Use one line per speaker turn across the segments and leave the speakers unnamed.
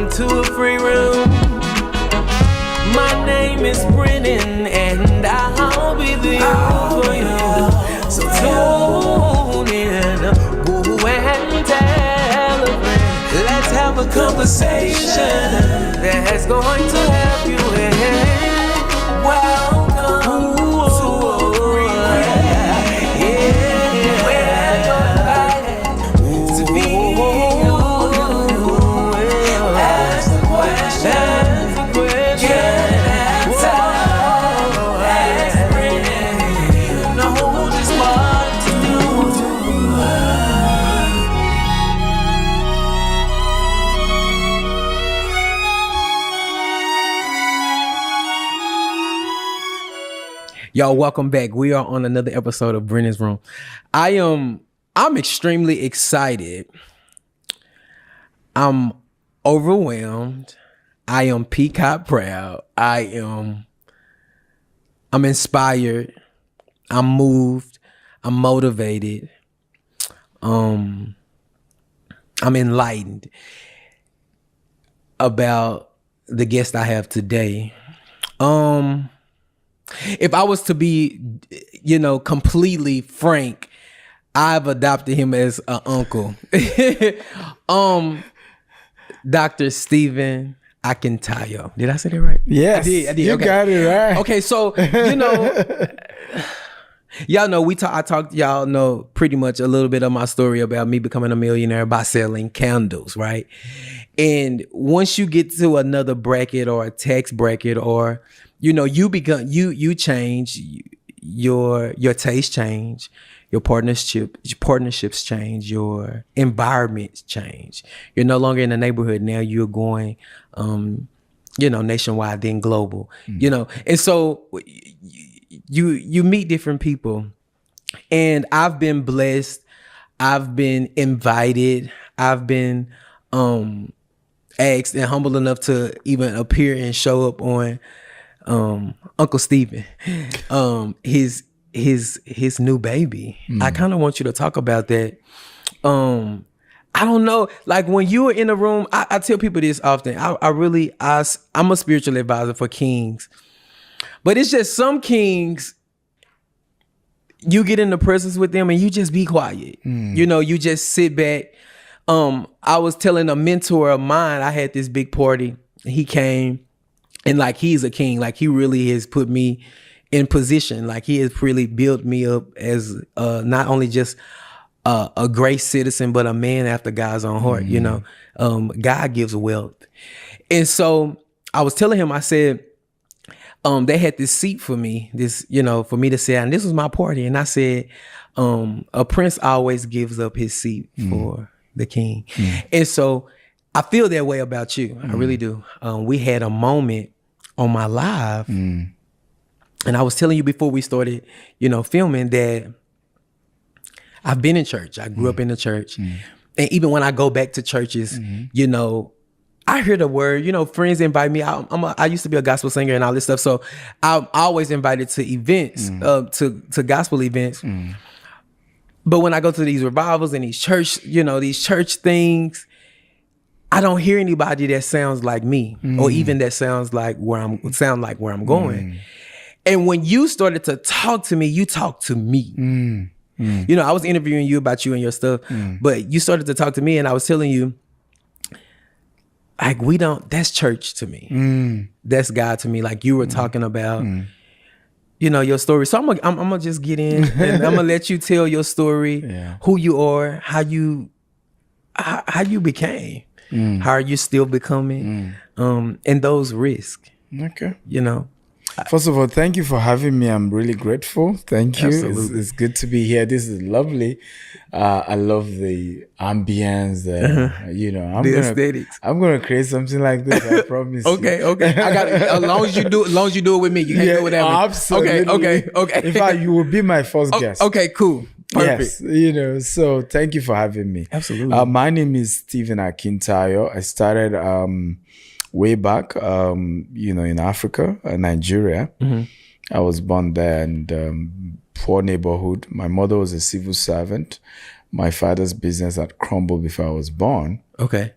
welcome to a free room. My name is Brennen, and I'll be the you for you. So tune in, go and tell a friend. Let's have a conversation that's going to help you. Welcome to a free room. Yeah, we're invited to be you. Ask the question, get an answer. Ask Brennen, know just what to do.
Y'all, welcome back. We are on another episode of Brennen's Room. I'm extremely excited. I'm overwhelmed. I am peacock proud. I'm inspired. I'm moved. I'm motivated. I'm enlightened about the guest I have today. If I was to be, completely frank, I've adopted him as an uncle. Dr. Stephen Akintayo. Did I say that right?
Yes,
I did.
You
Okay.
got it right.
Okay, so y'all know I talked. Y'all know pretty much a little bit of my story about me becoming a millionaire by selling candles, right? And once you get to another bracket or a tax bracket, or you change, your taste change, your partnerships change, your environments change. You're no longer in the neighborhood. Now you're going, nationwide, then global, and so you meet different people. And I've been blessed. I've been invited. I've been asked and humble enough to even appear and show up on Uncle Stephen, his new baby. I kind of want you to talk about that. I don't know, like when you were in the room, I tell people this often. I'm a spiritual advisor for kings, but it's just some kings, you get in the presence with them and you just be quiet. You just sit back. I was telling a mentor of mine, I had this big party. He came, and like, he's a king. Like, he really has put me in position. Like, he has really built me up as not only just a great citizen, but a man after God's own heart. God gives wealth. And so I was telling him, I said, they had this seat for me, for me to sit, and this was my party. And I said, a prince always gives up his seat for the king. And so I feel that way about you. I really do. We had a moment on my live, and I was telling you before we started, filming, that I've been in church. I grew up in the church. And even when I go back to churches, I hear the word, friends invite me. I used to be a gospel singer and all this stuff. So I'm always invited to events, to gospel events. But when I go to these revivals and these church things, I don't hear anybody that sounds like me, or even that sounds like where I'm going. And when you started to talk to me, you talked to me. I was interviewing you about you and your stuff, but you started to talk to me, and I was telling you, like, that's church to me. That's God to me. Like, you were talking about, your story. So I'm gonna just get in, and I'm gonna let you tell your story, who you are, how you became, how are you still becoming, and those risks.
Okay.
First
of all, thank you for having me. I'm really grateful. Thank you. It's good to be here. This is lovely. I love the ambience. The
aesthetics.
I'm gonna create something like this. I promise.
Okay. I got it. As long as you do it with me, you can't do it without me.
Absolutely. Okay. In fact, you will be my first guest.
Okay, cool. Perfect.
Yes. So thank you for having me.
Absolutely.
My name is Stephen Akintayo. I started way back, in Africa, Nigeria. I was born there, and poor neighborhood. My mother was a civil servant. My father's business had crumbled before I was born.
Okay.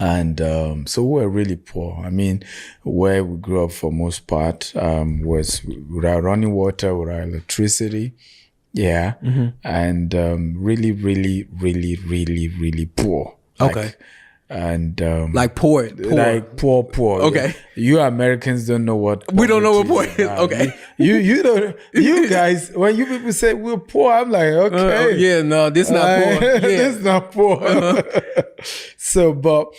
And so we were really poor. I mean, where we grew up for most part was without running water, without electricity. Yeah. And really, really, really, really, really poor.
Okay.
And
like poor.
like poor.
Okay.
Yeah. You Americans don't know what
We don't know what poor
poverty
is. Okay.
You don't. You guys, when you people say we're poor, I'm like, okay.
Yeah, no, this not poor. Yeah.
This not poor. So, but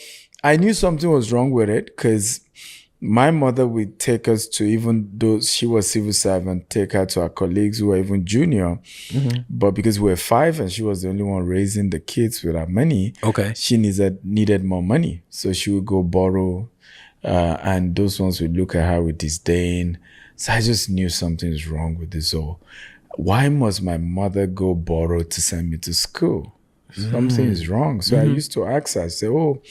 I knew something was wrong with it because my mother would take us to, even though she was civil servant, take her to our colleagues who were even junior. But because we were 5 and she was the only one raising the kids with our money,
Okay.
she needed more money. So she would go borrow, and those ones would look at her with disdain. So I just knew something is wrong with this all. Why must my mother go borrow to send me to school? Something is wrong. So I used to ask her, I say, oh,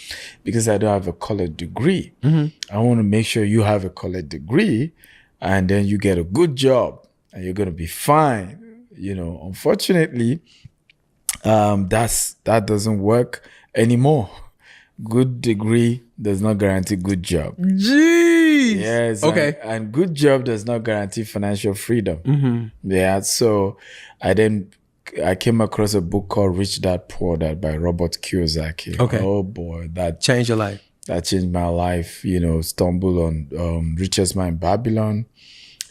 because I don't have a college degree. I want to make sure you have a college degree and then you get a good job and you're going to be fine. You know, unfortunately, that doesn't work anymore. Good degree does not guarantee good job.
Jeez.
Yes.
Okay.
And good job does not guarantee financial freedom. Yeah. So I came across a book called Rich Dad Poor Dad by Robert Kiyosaki.
Okay.
Oh boy, that
Change your life.
That changed my life. You know, stumbled on Richest Man in Babylon,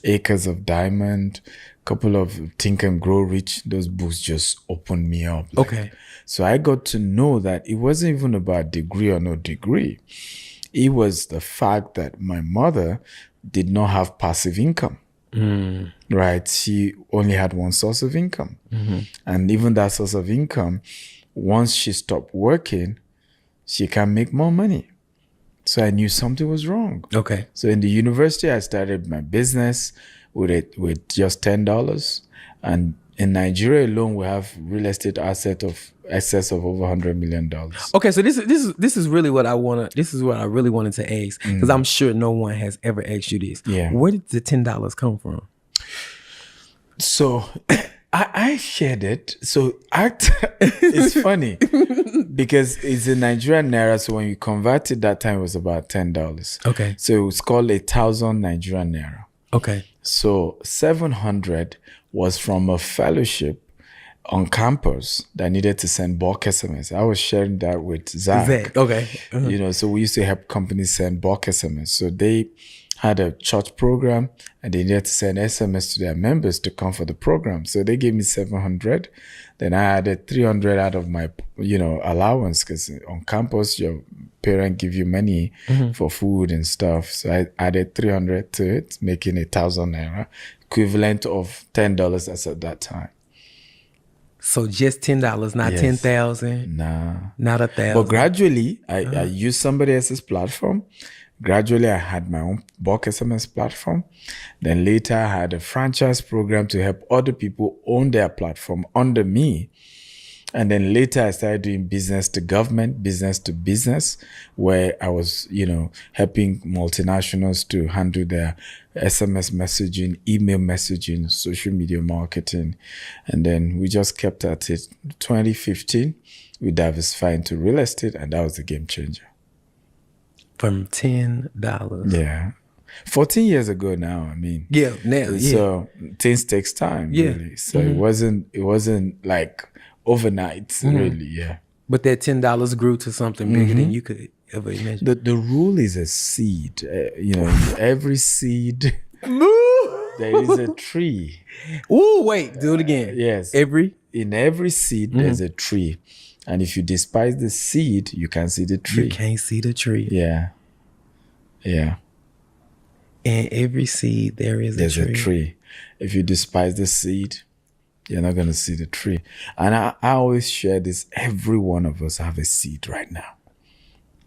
Acres of Diamond, couple of Think and Grow Rich. Those books just opened me up.
Okay.
So I got to know that it wasn't even about degree or no degree. It was the fact that my mother did not have passive income. Right? She only had one source of income. And even that source of income, once she stopped working, she can make more money. So I knew something was wrong.
Okay.
So in the university, I started my business with just $10. And in Nigeria alone, we have real estate asset of excess of over $100 million.
Okay, so this is really what I really wanted to ask, because I'm sure no one has ever asked you this.
Yeah.
Where did the $10 come from?
So I shared it. So it's funny because it's in Nigerian naira. So when you convert it, that time it was about $10.
Okay.
So it was called 1,000 Nigerian naira.
Okay.
So 700 was from a fellowship on campus that needed to send bulk SMS. I was sharing that with Zach.
Okay.
You know, so we used to help companies send bulk SMS. So they had a church program and they needed to send SMS to their members to come for the program. So they gave me 700. Then I added 300 out of my, allowance, because on campus, your parents give you money for food and stuff. So I added 300 to it, making 1,000 naira, equivalent of $10 as at that time.
So just $10, not
Yes.
10,000,
Nah.
not 1,000.
But gradually, I used somebody else's platform. Gradually, I had my own bulk SMS platform. Then later, I had a franchise program to help other people own their platform under me. And then later, I started doing business to government, business to business, where I was, helping multinationals to handle their SMS messaging, email messaging, social media marketing. And then we just kept at it. 2015, we diversified into real estate, and that was the game changer.
From $10.
Yeah. 14 years ago now, I mean.
Yeah, now, yeah.
So things takes time,
Yeah.
really. So it wasn't like overnight, really, yeah.
But that $10 grew to something bigger than you could ever imagine.
The rule is a seed. Every seed, there is a tree.
Ooh, wait, do it again.
Yes. In every seed, there's a tree. And if you despise the seed, you can see the tree.
You can't see the tree.
Yeah. Yeah.
In every seed, there's
a tree. If you despise the seed, you're not going to see the tree. And I always share this. Every one of us have a seed right now.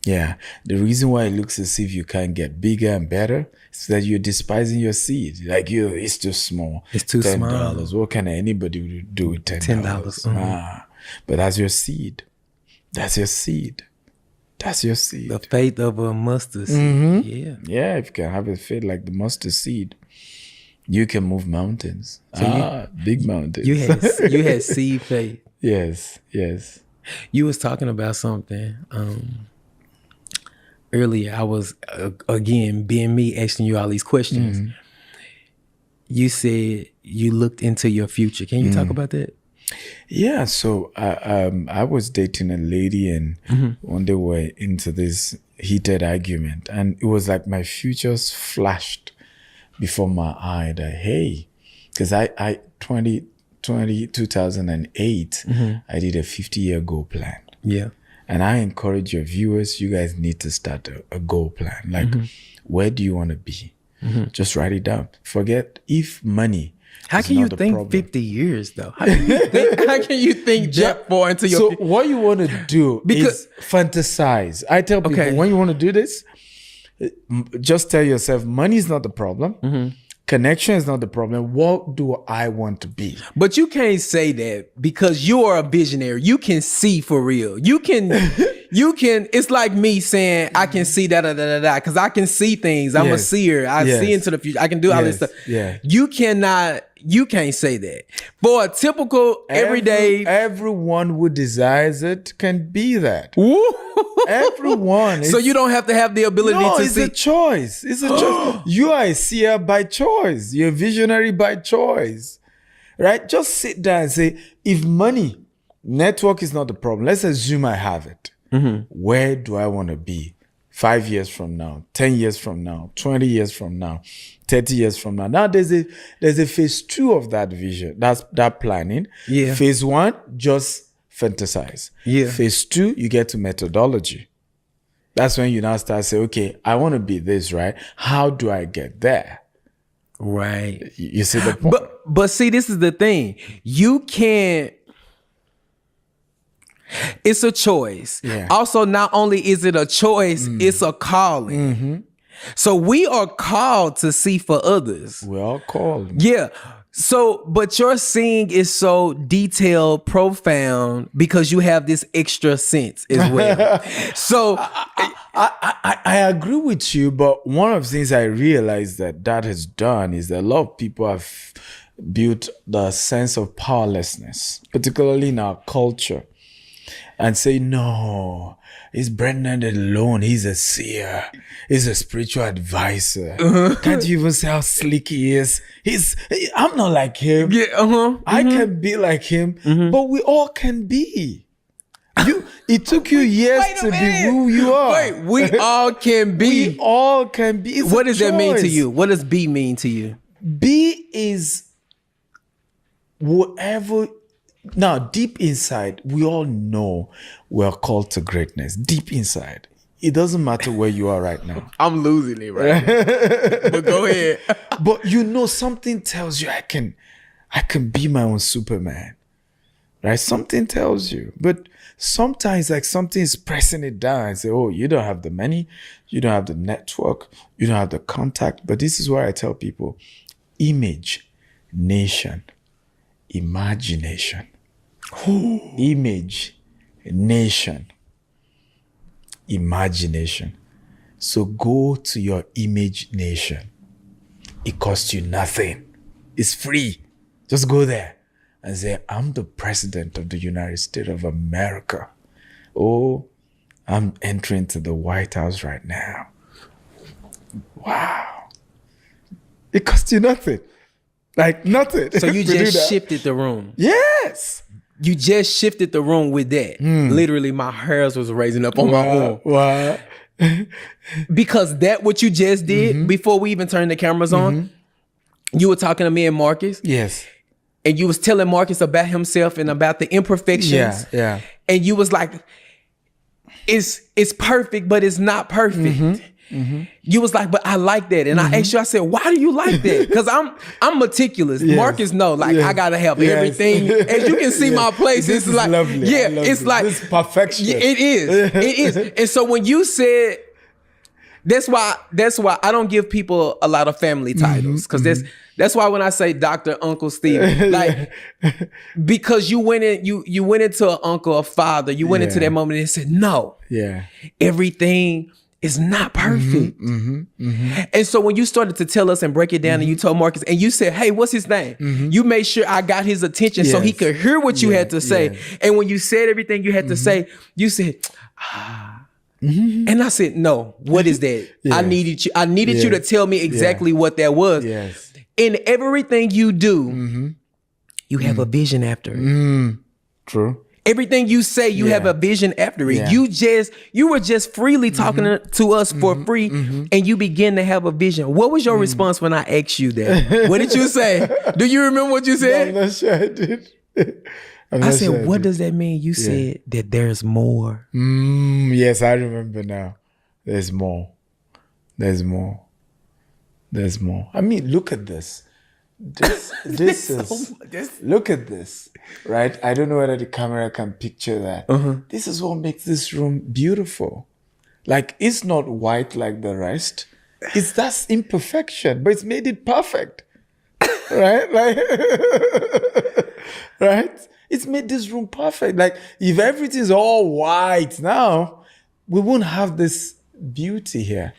Yeah. The reason why it looks as if you can't get bigger and better is that you're despising your seed. Like, it's too small.
It's too small.
$10. What can anybody do with $10?
$10.
But that's your seed. That's your seed. That's your seed.
The faith of a mustard seed. Yeah.
Yeah, if you can have a faith like the mustard seed, you can move mountains. Big mountains.
You had seed faith.
Yes.
You was talking about something. earlier, I was again being me asking you all these questions. You said you looked into your future. Can you talk about that?
Yeah, so I was dating a lady, and one day we were into this heated argument, and it was like my futures flashed before my eye that, hey, because I 2008, I did a 50-year goal plan.
Yeah.
And I encourage your viewers, you guys need to start a goal plan. Like, where do you want to be? Just write it down. Forget if money.
How can you think problem. 50 years though? How can you think that far into your?
So what you want to do is fantasize. I tell people when you want to do this, just tell yourself money is not the problem. Connection is not the problem. What do I want to be?
But you can't say that because you are a visionary. You can see for real. You can, it's like me saying, I can see because I can see things. I'm a seer. I see into the future. I can do all this stuff.
Yeah.
You can't say that. For a typical everyday.
Everyone who desires it can be that. Everyone.
So you don't have to have the ability to see.
It's a choice. It's a choice. You are a seer by choice. You're a visionary by choice. Right? Just sit down and say, if money, network is not the problem. Let's assume I have it. Where do I want to be? 5 years from now, 10 years from now, 20 years from now, 30 years from now. Now there's a phase 2 of that vision. That's that planning.
Yeah.
Phase 1, just fantasize.
Yeah.
Phase 2, you get to methodology. That's when you now start saying, okay, I want to be this, right? How do I get there?
Right.
You see the point?
But see, this is the thing. You can't. It's a choice.
Yeah.
Also, not only is it a choice, it's a calling. So we are called to see for others.
We're all called.
Yeah. So, but your seeing is so detailed, profound, because you have this extra sense as well. So
I agree with you, but one of the things I realized that has done is that a lot of people have built the sense of powerlessness, particularly in our culture, and say, no, it's Brennen alone. He's a seer. He's a spiritual advisor. Can't you even see how slick he is? I'm not like him.
Yeah,
I can be like him, but we all can be. It took you years to be who you are.
Wait, we all can be.
We all can be. It's
what does that mean to you? What does be mean to you?
Be is whatever. Now, deep inside, we all know we're called to greatness. Deep inside. It doesn't matter where you are right now.
I'm losing it right now. But go ahead.
But something tells you I can be my own Superman. Right? Something tells you. But sometimes like something is pressing it down and say, oh, you don't have the money, you don't have the network, you don't have the contact. But this is why I tell people, image, nation, imagination. Image, nation, imagination. So go to your image nation. It costs you nothing. It's free. Just go there and say, I'm the president of the United States of America. Oh, I'm entering to the White House right now. Wow. It costs you nothing. Like nothing.
So you just shifted the room.
Yes.
You just shifted the room with that. Literally, my hairs was raising up on my arm.
Wow.
Because that what you just did before we even turned the cameras on, you were talking to me and Marcus.
Yes.
And you was telling Marcus about himself and about the imperfections.
Yeah.
And you was like, it's perfect, but it's not perfect. You was like, but I like that. And I asked you, I said, why do you like that? Because I'm meticulous.
Yes.
Marcus know, like I gotta have everything. As you can see my place,
this
it's like
lovely.
Yeah, it's like
this is perfection.
It is. And so when you said that's why I don't give people a lot of family titles. Because that's why when I say Dr. Uncle Steve, like because you went into an uncle, a father, you went into that moment and said, no.
Yeah.
Everything is not perfect. And so when you started to tell us and break it down and you told Marcus and you said, hey, what's his name? You made sure I got his attention so he could hear what you had to say. And when you said everything you had to say, you said, And I said, no, what is that? I needed you to tell me exactly what that was.
Yes.
In everything you do, you have a vision after it.
True.
Everything you say, you have a vision after it.
Yeah.
You were just freely talking to us for free, and you begin to have a vision. What was your response when I asked you that? What did you say? Do you remember what you said?
I'm not sure I did.
I said, what does that mean? You said that there's more.
Yes, I remember now. There's more. There's more. There's more. I mean, look at this. This is look at this, right? I don't know whether the camera can picture that. This is what makes this room beautiful. Like, it's not white like the rest. That's imperfection, but it's made it perfect. Right? Like, right? It's made this room perfect. Like, if everything's all white now, we won't have this beauty here.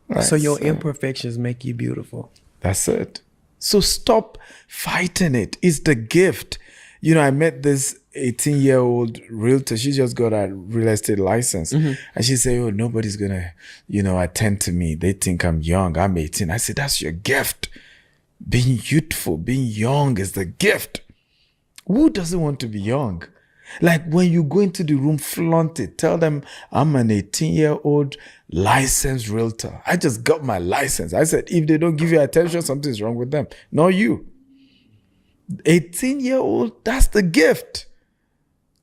Right?
So your imperfections make you beautiful.
That's it. So stop fighting it. It's the gift. You know, I met this 18-year-old realtor. She just got a real estate license. And she said, oh, nobody's going to, attend to me. They think I'm young. I'm 18. I said, that's your gift. Being youthful, being young is the gift. Who doesn't want to be young? Like, when you go into the room, flaunt it. Tell them I'm an 18-year-old licensed realtor. I just got my license. I said, if they don't give you attention, something's wrong with them. Not you. 18-year-old, that's the gift.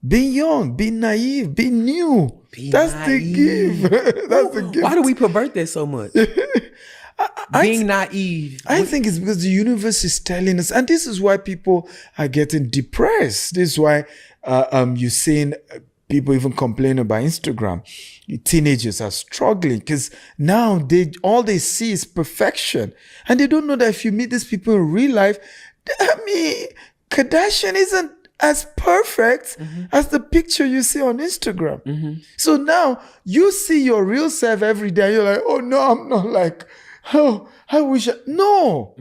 Being young, being naive, being new. That's the gift. That's the gift.
Why do we pervert that so much? Being naive.
I think it's because the universe is telling us, and this is why people are getting depressed. This is why you're seeing people even complain about Instagram. Teenagers are struggling because now all they see is perfection, and they don't know that if you meet these people in real life, I mean, Kardashian isn't as perfect as the picture you see on Instagram. So now you see your real self every day. You're like, oh no, I'm not like, oh, I wish. No,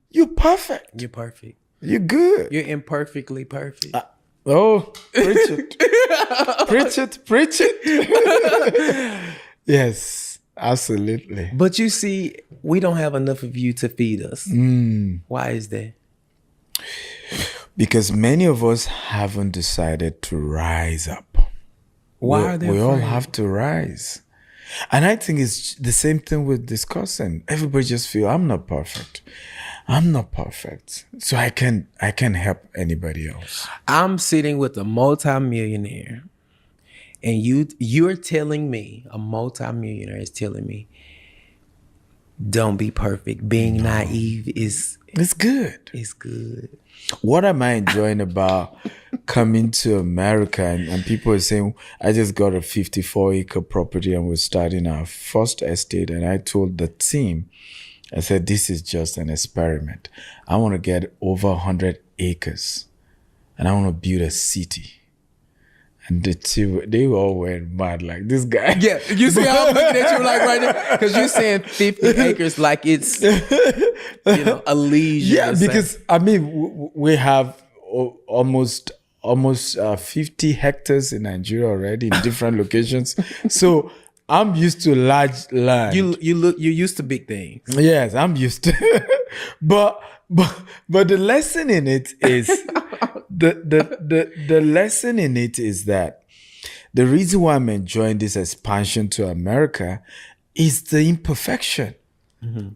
you're perfect.
You're perfect.
You're good.
You're imperfectly perfect.
Oh, preach it. Preach it. Yes, absolutely.
But you see, we don't have enough of you to feed us. Why is that?
Because many of us haven't decided to rise up.
Why are they
We all
afraid?
have to rise. And I think it's the same thing with discussing. Everybody just feel, I'm not perfect. I'm not perfect. So I can help anybody else.
I'm sitting with a multimillionaire, and you're telling me, a multimillionaire is telling me, don't be perfect. Being naive is
It's good.
It's good.
What am I enjoying about coming to America and people are saying, I just got a 54-acre property and we're starting our first estate. And I told the team, I said, this is just an experiment. I want to get over 100 acres and I want to build a city. And the two, they all went mad like, this guy.
Yeah, you see how I'm looking at you like right now? Because you're saying 50 acres like it's, a leisure.
Yeah, because, I mean, we have almost 50 hectares in Nigeria already in different locations. So I'm used to large land.
You're used to big things.
Yes, I'm used to but the lesson in it is the lesson in it is that the reason why I'm enjoying this expansion to America is the imperfection.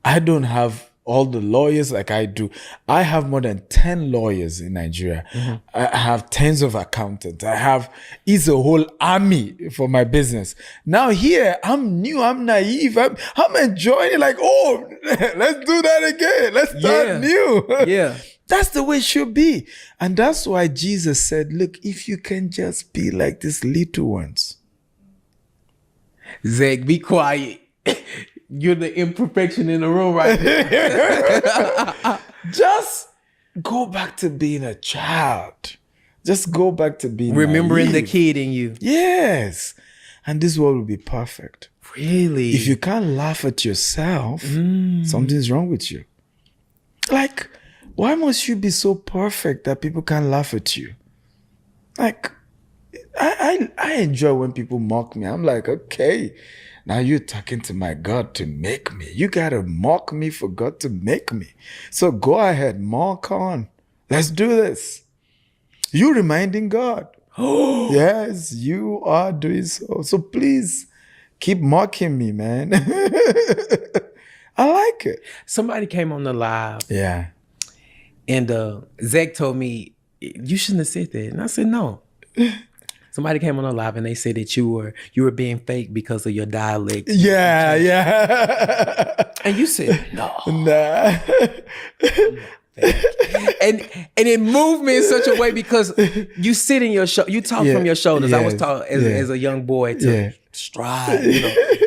I don't have all the lawyers like I do. I have more than 10 lawyers in Nigeria. I have tens of accountants. It's a whole army for my business. Now here, I'm new, I'm naive. I'm enjoying it like, oh, let's do that again. Let's start new.
Yeah.
That's the way it should be. And that's why Jesus said, look, if you can just be like these little ones.
Zach, be quiet. You're the imperfection in the room right now.
Just go back to being a child. Just go back to being
remembering
naive.
the kid in you.
Yes. And this world will be perfect.
Really?
If you can't laugh at yourself, something's wrong with you. Like, why must you be so perfect that people can't laugh at you? Like, I enjoy when people mock me. I'm like, okay, now you're talking to my God to make me. You gotta mock me for God to make me. So go ahead, mock on. Let's do this. You reminding God. Yes, you are doing so. So please keep mocking me, man. I like it.
Somebody came on the live.
Yeah.
And Zach told me, you shouldn't have said that. And I said, no. Somebody came on the live and they said that you were being fake because of your dialect.
Yeah.
And you said, no.
Nah.
and it moved me in such a way because you sit in your show, you talk from your shoulders. I was taught as a young boy to stride,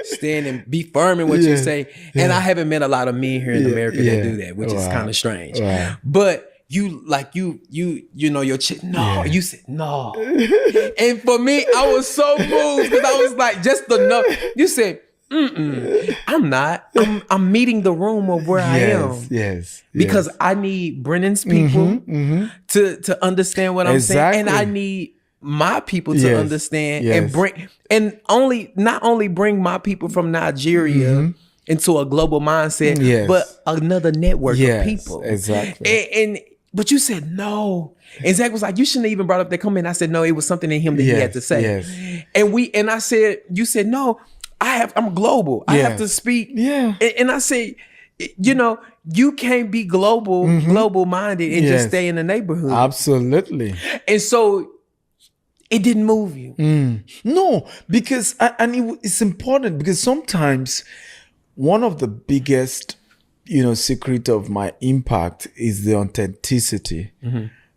stand and be firm in what you say. And I haven't met a lot of men here in America that do that, which is kind of strange. Wow. But you your chick. No, you said no. And for me, I was so moved because I was like, just enough. You said, I'm not. I'm meeting the room of where I am.
Yes.
Because I need Brennen's people to understand what I'm saying, and I need my people to understand and bring not only bring my people from Nigeria into a global mindset, but another network of people.
Exactly.
But you said no. And Zach was like, you shouldn't have even brought up that comment. I said, no, it was something in him that he had to say.
Yes.
And I said, you said, no, I'm global. I have to speak.
Yeah.
And I say, you can't be global minded and just stay in the neighborhood.
Absolutely.
And so it didn't move you.
No, because, it's important because sometimes one of the biggest secret of my impact is the authenticity,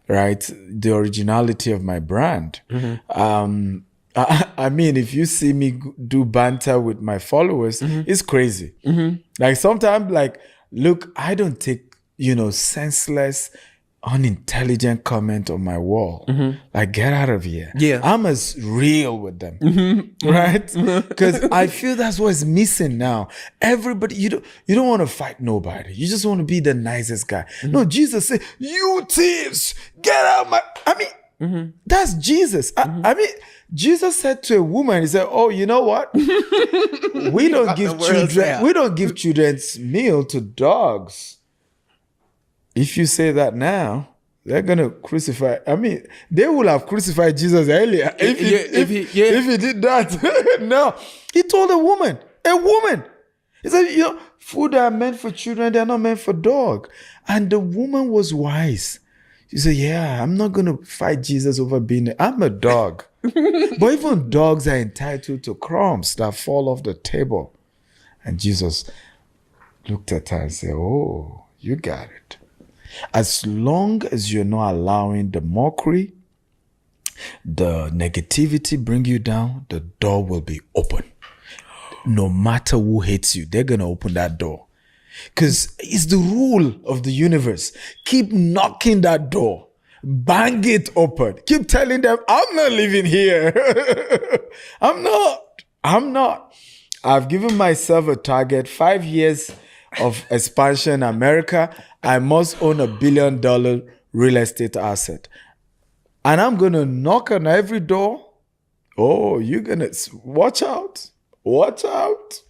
right? The originality of my brand. I mean, if you see me do banter with my followers, it's crazy. Like sometimes, look, I don't take, senseless, unintelligent comment on my wall. Like, get out of here.
Yeah.
I'm as real with them, right? Because I feel that's what's missing now. Everybody, you don't want to fight nobody. You just want to be the nicest guy. No, Jesus said, you thieves, get out my... I mean, that's Jesus. I mean, Jesus said to a woman, he said, oh, you know what? We don't give children's meal to dogs. If you say that now, they're gonna crucify. I mean, they will have crucified Jesus earlier if he did that. No, he told a woman. He said, food are meant for children, they're not meant for dog. And the woman was wise. She said, yeah, I'm not gonna fight Jesus over I'm a dog. But even dogs are entitled to crumbs that fall off the table. And Jesus looked at her and said, oh, you got it. As long as you're not allowing the mockery, the negativity bring you down, the door will be open. No matter who hates you, they're going to open that door. Because it's the rule of the universe. Keep knocking that door. Bang it open. Keep telling them, I'm not living here. I'm not. I've given myself a target, 5 years of expansion in America. I must own $1 billion real estate asset. And I'm going to knock on every door. Oh, you're going to watch out. Watch out.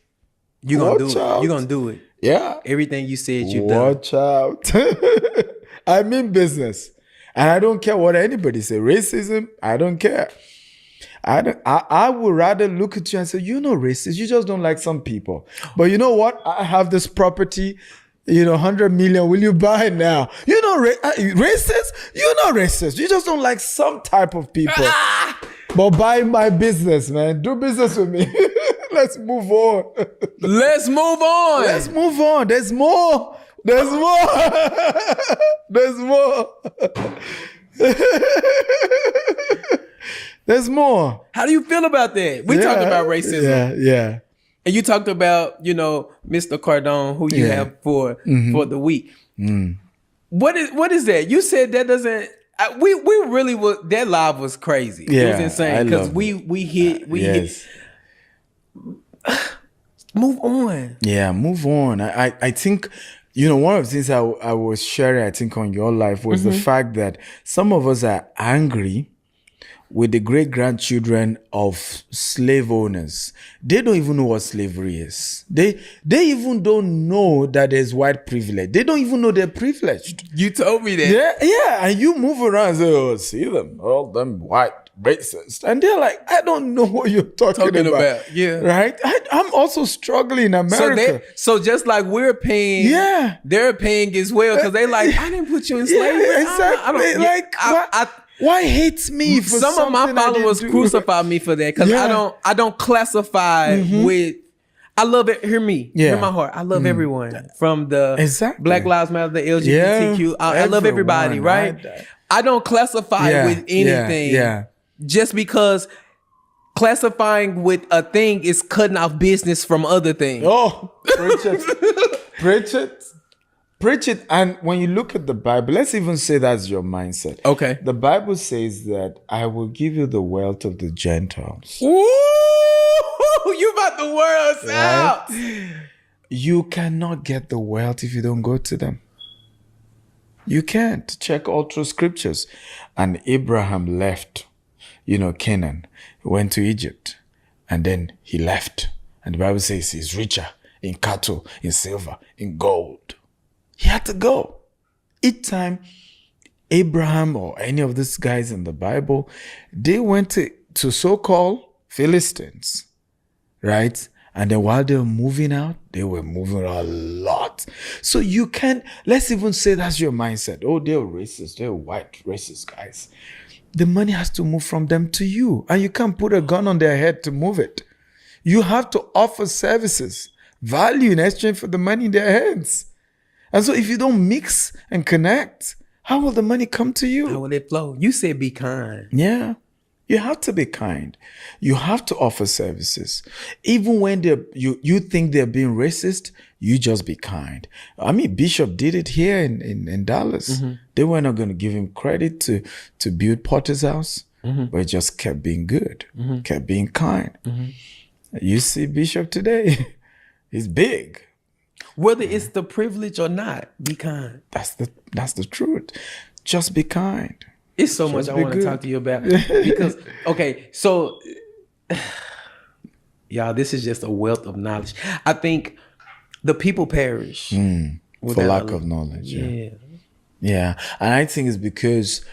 You're going to do it. You're going to do it.
Yeah.
Everything you said you've done.
Watch out. I'm in business. And I don't care what anybody say. Racism, I don't care. I would rather look at you and say, you're not racist. You just don't like some people. But you know what? I have this property, 100 million. Will you buy it now? You're not racist? You're not racist. You just don't like some type of people. But buy my business, man. Do business with me. Let's move on.
Let's move on.
Let's move on. There's more. There's more. There's more. There's more.
How do you feel about that? We talked about racism.
Yeah.
And you talked about, Mr. Cardone, who you have for the week. What is that? You said that doesn't. We really was. That live was crazy.
Yeah,
it was insane because we hit. Move on.
Yeah, move on. I think. One of the things I was sharing, I think, on your life was the fact that some of us are angry with the great-grandchildren of slave owners. They don't even know what slavery is. They even don't know that there's white privilege. They don't even know they're privileged.
You told me that.
Yeah. And you move around and say, oh, see them, all them white racists. And they're like, I don't know what you're talking about.
Yeah.
Right? I'm also struggling in America.
So just like we're paying, they're paying as well, because they like, I didn't put you in slavery.
Yeah, exactly. Why hate me for
some of my followers crucify me for that, because I don't classify with. I love it. Hear me. Hear my heart. I love everyone, from the Black Lives Matter, the LGBTQ. I love everybody, right? I don't classify with anything. Just because classifying with a thing is cutting off business from other things.
Oh, preach it. And when you look at the Bible, let's even say that's your mindset.
Okay.
The Bible says that I will give you the wealth of the Gentiles.
Ooh, you about the world out.
You cannot get the wealth if you don't go to them. You can't. Check all through scriptures. And Abraham left, Canaan, went to Egypt, and then he left. And the Bible says he's richer in cattle, in silver, in gold. He had to go. Each time Abraham or any of these guys in the Bible, they went to so-called Philistines, right? And then while they were moving out, they were moving a lot. So you can't, let's even say that's your mindset. Oh, they're racist. They're white racist guys. The money has to move from them to you. And you can't put a gun on their head to move it. You have to offer services, value in exchange for the money in their hands. And so if you don't mix and connect, how will the money come to you?
How will it flow? You said be kind.
Yeah. You have to be kind. You have to offer services. Even when you think they're being racist, you just be kind. I mean, Bishop did it here in Dallas. They were not going to give him credit to build Potter's house, but he just kept being good, kept being kind. You see Bishop today, he's big.
Whether it's the privilege or not, be kind.
That's the truth. Just be kind.
It's so much I want to talk to you about, because, okay, so, y'all, this is just a wealth of knowledge. I think the people perish
for lack of knowledge. Yeah. And I think it's because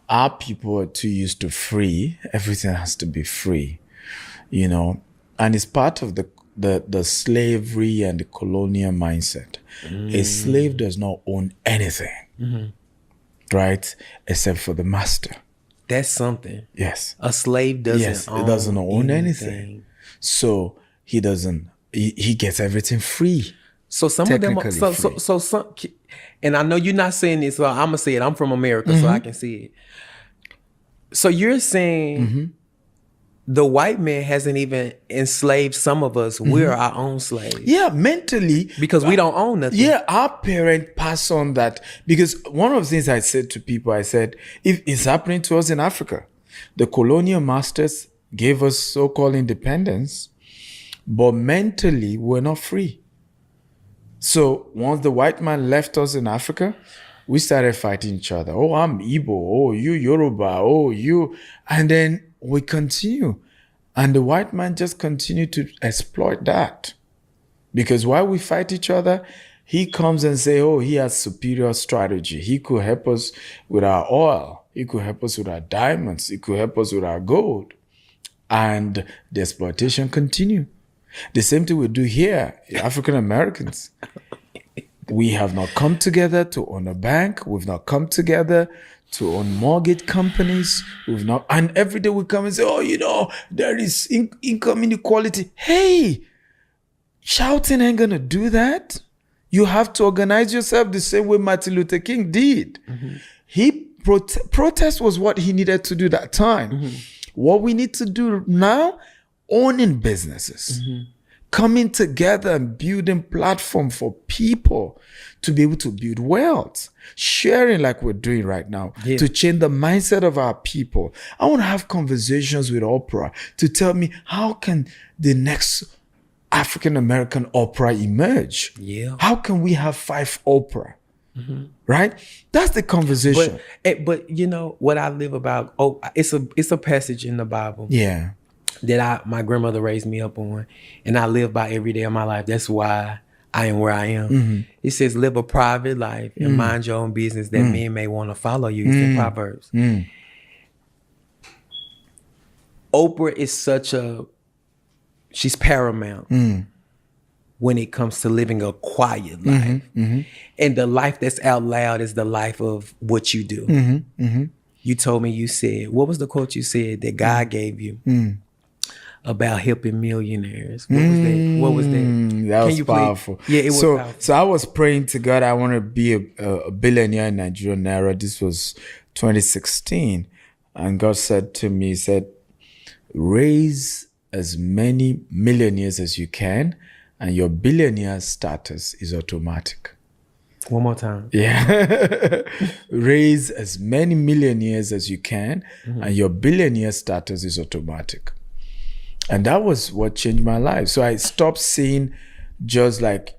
our people are too used to free. Everything has to be free, and it's part of the slavery and the colonial mindset. A slave does not own anything. Right? Except for the master.
That's something.
Yes.
A slave doesn't
own. It doesn't own anything. So he gets everything free.
So some of them some, and I know you're not saying this, so I'm gonna say it. I'm from America, so I can see it. So you're saying the white man hasn't even enslaved some of us. We're our own slaves.
Yeah, mentally.
Because we don't own nothing.
Yeah, our parents pass on that. Because one of the things I said to people, I said, if it's happening to us in Africa, the colonial masters gave us so-called independence, but mentally we're not free. So once the white man left us in Africa, we started fighting each other. Oh, I'm Igbo. Oh, you Yoruba. Oh, you. And then we continue. And the white man just continued to exploit that. Because while we fight each other, he comes and say, oh, he has superior strategy. He could help us with our oil. He could help us with our diamonds. He could help us with our gold. And the exploitation continue. The same thing we do here, African Americans. We have not come together to own a bank. We've not come together to own mortgage companies. And every day we come and say, oh, there is income inequality. Hey, shouting ain't gonna do that. You have to organize yourself the same way Martin Luther King did. Protest was what he needed to do that time. What we need to do now, owning businesses. Coming together and building platform for people to be able to build wealth, sharing like we're doing right now, to change the mindset of our people. I want to have conversations with Oprah to tell me, how can the next African American Oprah emerge?
Yeah.
How can we have 5 Oprah? Right? That's the conversation.
But you know what I live about? Oh, it's a passage in the Bible.
Yeah.
That my grandmother raised me up on, and I live by every day of my life. That's why I am where I am. It says, live a private life and mind your own business that men may want to follow you. It's in Proverbs. Oprah is she's paramount when it comes to living a quiet life. And the life that's out loud is the life of what you do. You told me, you said, what was the quote you said that God gave you about helping millionaires? What was that?
That was powerful.
Yeah, it was powerful.
So I was praying to God, I want to be a billionaire in Nigerian Naira. This was 2016. And God said to me, he said, raise as many millionaires as you can, and your billionaire status is automatic.
One more time.
Yeah. Raise as many millionaires as you can, and your billionaire status is automatic. And that was what changed my life. So I stopped seeing just like,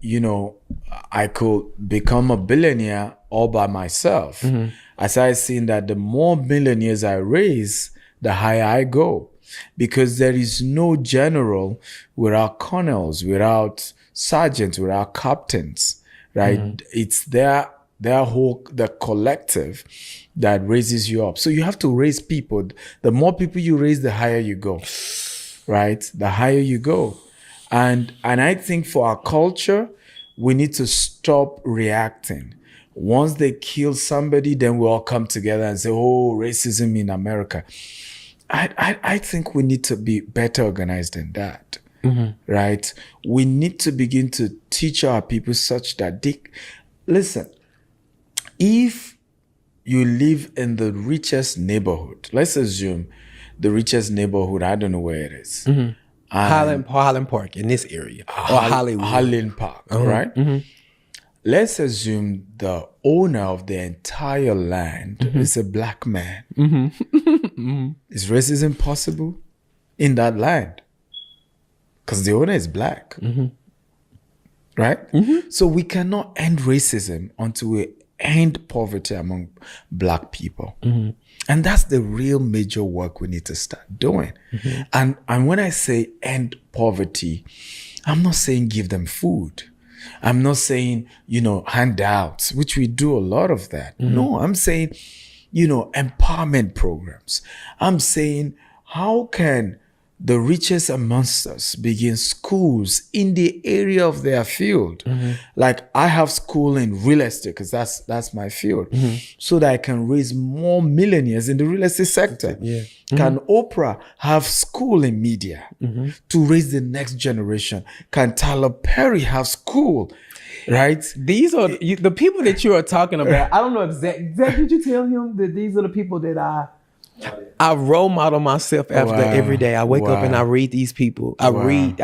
I could become a billionaire all by myself. I started seeing that the more millionaires I raise, the higher I go. Because there is no general without colonels, without sergeants, without captains, right? It's the collective that raises you up. So you have to raise people. The more people you raise, the higher you go, right? The higher you go. And I think for our culture, we need to stop reacting. Once they kill somebody, then we all come together and say, oh, racism in America. I think we need to be better organized than that, right? We need to begin to teach our people such that listen, if you live in the richest neighborhood, let's assume the richest neighborhood, I don't know where it is.
Highland Park in this area, or Hollywood.
Highland Park, right? Let's assume the owner of the entire land is a black man. Is racism possible in that land? Because the owner is black. Right? So we cannot end racism until we end poverty among black people. And that's the real major work we need to start doing. And when I say end poverty, I'm not saying give them food. I'm not saying, handouts, which we do a lot of that. No, I'm saying, empowerment programs. I'm saying, how can the richest amongst us begin schools in the area of their field? Like I have school in real estate because that's my field, so that I can raise more millionaires in the real estate sector. Can Oprah have school in media to raise the next generation? Can Tyler Perry have school? Right?
These are the people that you are talking about. I don't know exactly. Did you tell him that these are the people that I role model myself after every day? I wake up and I read these people. I read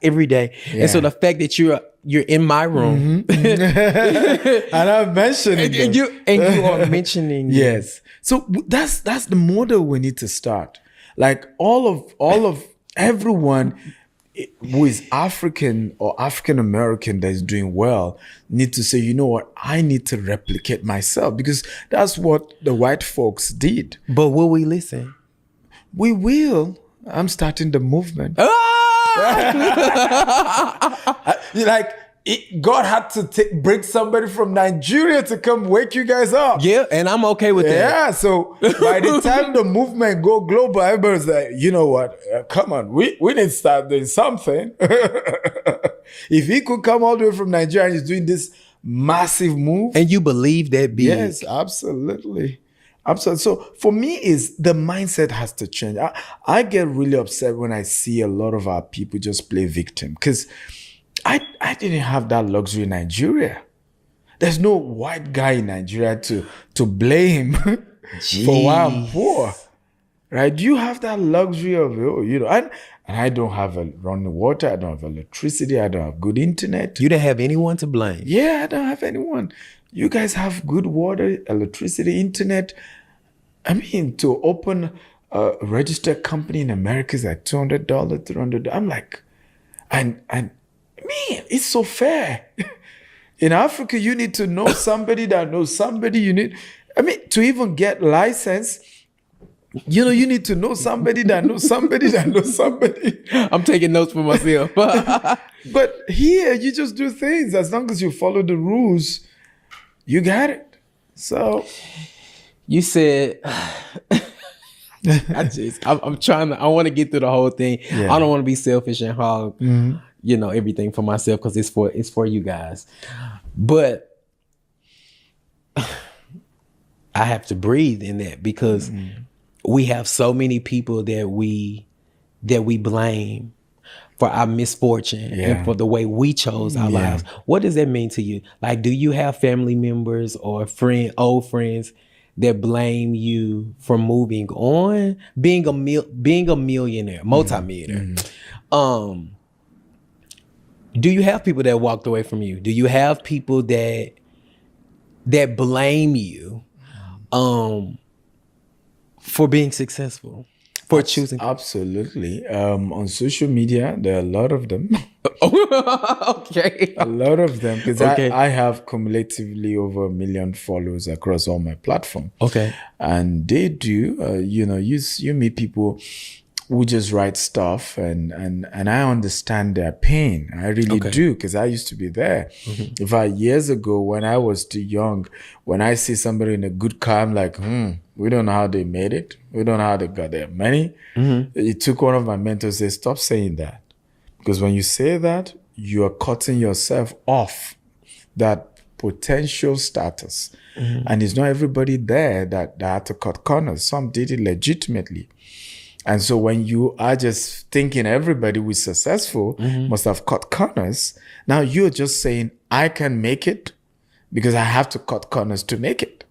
every day. And so the fact that you're in my room
and I'm mentioning
and you are mentioning
yes. So that's the model we need to start. Like all of everyone who is African or African American that is doing well need to say, you know what, I need to replicate myself, because that's what the white folks did.
But will we listen?
We will. I'm starting the movement. God had to bring somebody from Nigeria to come wake you guys up.
Yeah, and I'm okay with that.
Yeah, so by the time the movement go global, everybody's like, you know what? Come on, we need to start doing something. If he could come all the way from Nigeria and he's doing this massive move.
And you believe that big.
Yes, absolutely. Absolutely. So for me, is the mindset has to change. I get really upset when I see a lot of our people just play victim, because I didn't have that luxury in Nigeria. There's no white guy in Nigeria to blame for why I'm poor. Right? You have that luxury of, and I don't have running water, I don't have electricity, I don't have good internet.
You don't have anyone to blame.
Yeah, I don't have anyone. You guys have good water, electricity, internet. I mean, to open a registered company in America is like $200, $300. I'm like, and man, it's so fair. In Africa, you need to know somebody that knows somebody. To even get license, you need to know somebody that knows somebody that knows somebody.
I'm taking notes for myself.
But here, you just do things. As long as you follow the rules, you got it. So
you said, I'm trying to, I want to get through the whole thing.
Yeah.
I don't want to be selfish and hog, everything for myself because it's for you guys. But I have to breathe in that because we have so many people that we blame for our misfortune and for the way we chose our lives. What does that mean to you? Like, do you have family members or old friends that blame you for moving on, being a millionaire, multimillionaire? Do you have people that walked away from you? Do you have people that blame you for being successful? For choosing?
Absolutely. On social media, there are a lot of them.
Okay.
A lot of them. Because
Okay.
I have cumulatively over 1 million followers across all my platforms.
Okay.
And they do, you meet people who just write stuff and I understand their pain. I really do, because I used to be there. In fact, years ago when I was too young, when I see somebody in a good car, I'm like, we don't know how they made it. We don't know how they got their money. It took one of my mentors to say, stop saying that. Because when you say that, you are cutting yourself off that potential status. And it's not everybody there that had to cut corners. Some did it legitimately. And so when you are just thinking everybody who is successful must have cut corners, now you're just saying, I can make it because I have to cut corners to make it.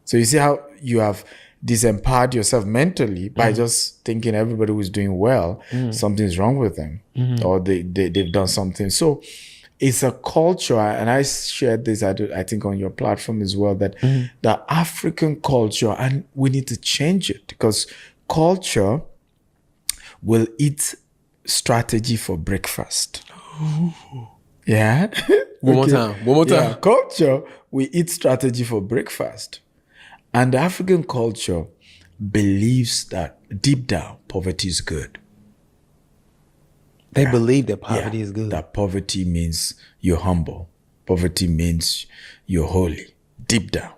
So you see how you have disempowered yourself mentally by just thinking everybody who's doing well, something's wrong with them or they've done something. So it's a culture, and I shared this, I think, on your platform as well, that the African culture, and we need to change it because culture will eat strategy for breakfast. Yeah.
One more time.
Yeah. Culture will eat strategy for breakfast. And the African culture believes that deep down, poverty is good.
They believe that poverty is good.
That poverty means you're humble. Poverty means you're holy. Deep down.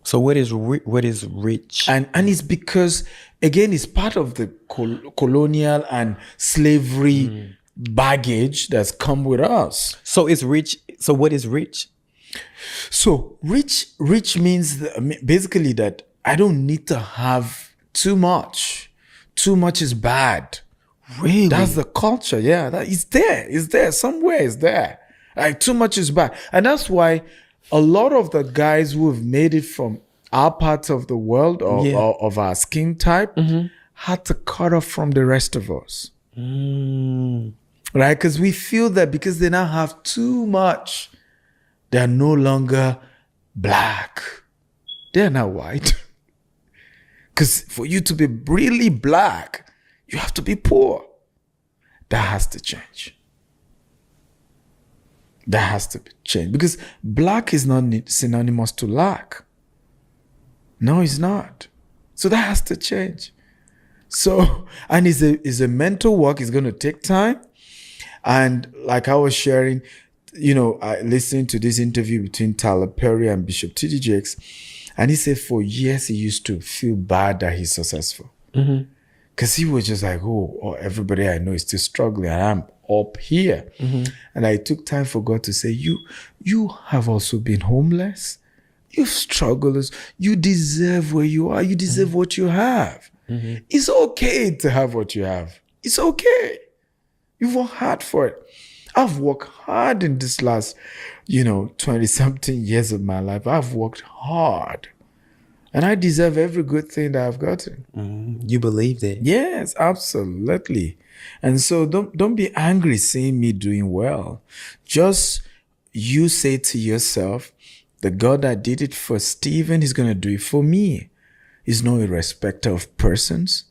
So what is rich?
And it's because, again, it's part of the colonial and slavery baggage that's come with us.
So it's rich. So what is rich?
So rich means basically that I don't need to have too much. Too much is bad.
Really?
That's the culture. Yeah, it's there. It's there. Somewhere it's there. Like too much is bad. And that's why a lot of the guys who have made it from our parts of the world or of our skin type had to cut off from the rest of us. Right? Because we feel that because they now have too much, they're no longer black. They're not white. Because for you to be really black, you have to be poor. That has to change. That has to change. Because black is not synonymous to lack. No, it's not. So that has to change. So, and it's a mental work. It's going to take time. And like I was sharing, listening to this interview between Tyler Perry and Bishop T.D. Jakes, and he said for years he used to feel bad that he's successful. Because he was just like, oh, everybody I know is still struggling and I'm up here. And I took time for God to say, you have also been homeless. You've struggled. You deserve where you are. You deserve what you have. It's okay to have what you have. It's okay. You've worked hard for it. I've worked hard in this last, 20-something years of my life. I've worked hard. And I deserve every good thing that I've gotten.
You believe that?
Yes, absolutely. And so don't be angry seeing me doing well. Just you say to yourself, the God that did it for Stephen is going to do it for me. He's no respecter of persons.